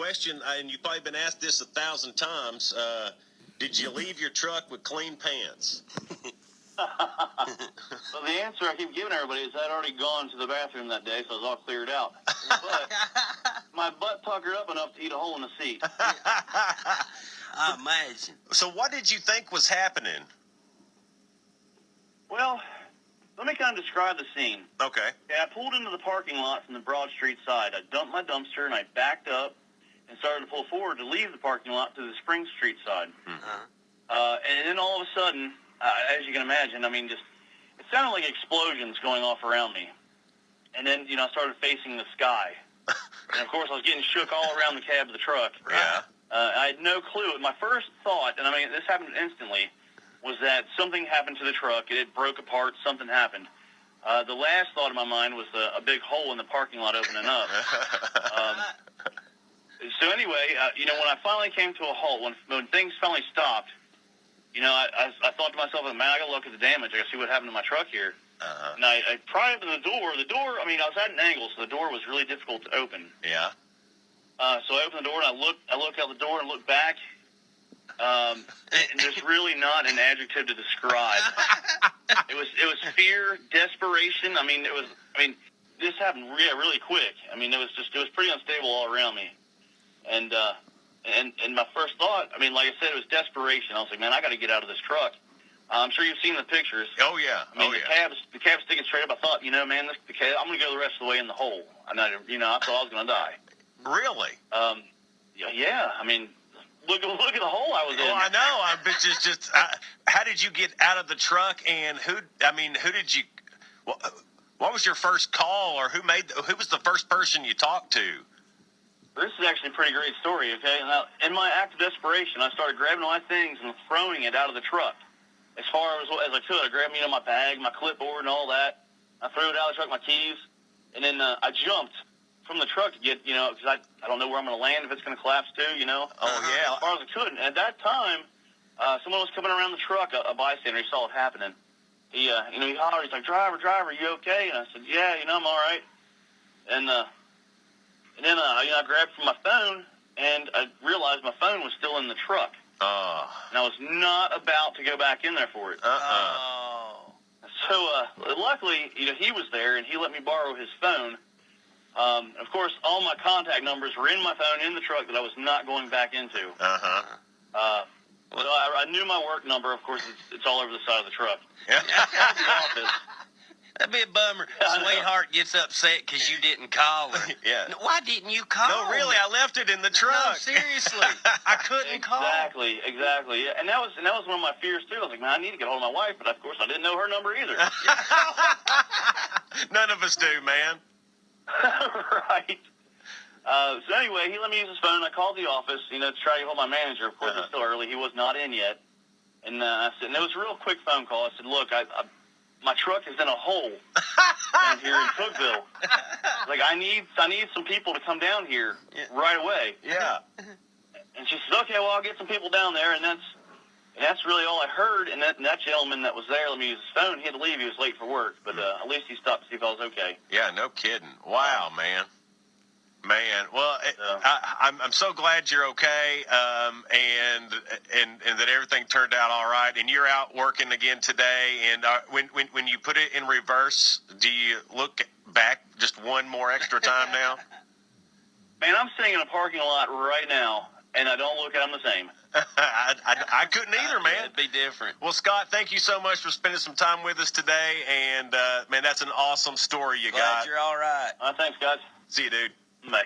question, and you've probably been asked this 1,000 times. Did you leave your truck with clean pants? Well, the answer I keep giving everybody is I'd already gone to the bathroom that day, so I was all cleared out. But my butt puckered up enough to eat a hole in the seat. I imagine. So what did you think was happening? Well, let me kind of describe the scene. Okay. I pulled into the parking lot from the Broad Street side. I dumped my dumpster, and I backed up and started to pull forward to leave the parking lot to the Spring Street side. Uh-huh. And then all of a sudden, as you can imagine, I mean, it sounded like explosions going off around me. And then, I started facing the sky. And, of course, I was getting shook all around the cab of the truck. Yeah. I had no clue. My first thought, and I mean, this happened instantly, was that something happened to the truck. It broke apart. Something happened. The last thought in my mind was a big hole in the parking lot opening up. So anyway, when I finally came to a halt, when things finally stopped, I thought to myself, man, I got to look at the damage. I got to see what happened to my truck here. Uh-huh. And I pried open the door, I mean, I was at an angle, so the door was really difficult to open. Yeah. So I opened the door, and I looked out the door and looked back. And there's really not an adjective to describe. It was fear, desperation. I mean, this happened really quick. I mean, it was pretty unstable all around me. And my first thought, I mean, like I said, it was desperation. I was like, man, I got to get out of this truck. I'm sure you've seen the pictures. Oh yeah. I mean, the cab's sticking straight up. I thought, man, the cab, I'm going to go the rest of the way in the hole. And I thought I was going to die. Really? Yeah. I mean, look at the hole I was in. Well, I know. But just how did you get out of the truck? And who did you? What was your first call, or who was the first person you talked to? This is actually a pretty great story. Okay, now in my act of desperation, I started grabbing my things and throwing it out of the truck as far as I could. I grabbed my bag, my clipboard, and all that. I threw it out of the truck, my keys, and then I jumped from the truck to get, because I don't know where I'm going to land, if it's going to collapse too, Oh, yeah. as far as I could. And at that time, someone was coming around the truck, a bystander. He saw it happening. He hollered. He's like, driver, you okay? And I said, yeah, I'm all right. And then I grabbed from my phone, and I realized my phone was still in the truck. Oh. And I was not about to go back in there for it. Oh. So luckily, he was there, and he let me borrow his phone. Of course, all my contact numbers were in my phone in the truck that I was not going back into. Uh-huh. So I knew my work number. Of course, it's all over the side of the truck. Yeah. At the office. That'd be a bummer. Sweetheart gets upset because you didn't call her. Yeah. No, why didn't you call No, really, me? I left it in the truck. No, seriously. I couldn't call. Exactly. Yeah. And that was one of my fears too. I was like, man, I need to get hold of my wife, but of course I didn't know her number either. None of us do, man. Right. So anyway, he let me use his phone. I called the office, to try to get hold of my manager. Of course, it's still early. He was not in yet. And I said, and it was a real quick phone call. I said, look, my truck is in a hole down here in Cookville. Like, I need some people to come down here right away. Yeah. And she said, okay, well, I'll get some people down there. And that's really all I heard. And that gentleman that was there, let me use his phone. He had to leave. He was late for work. But at least he stopped to see if I was okay. Yeah, no kidding. Wow, man. Man, well, I'm so glad you're okay, and that everything turned out all right. And you're out working again today. And when you put it in reverse, do you look back just one more extra time now? Man, I'm sitting in a parking lot right now, and I don't look at them the same. I couldn't either, man. It'd be different. Well, Scott, thank you so much for spending some time with us today. And man, that's an awesome story you got. Glad you're all right. Thanks, guys. See you, dude. Bye.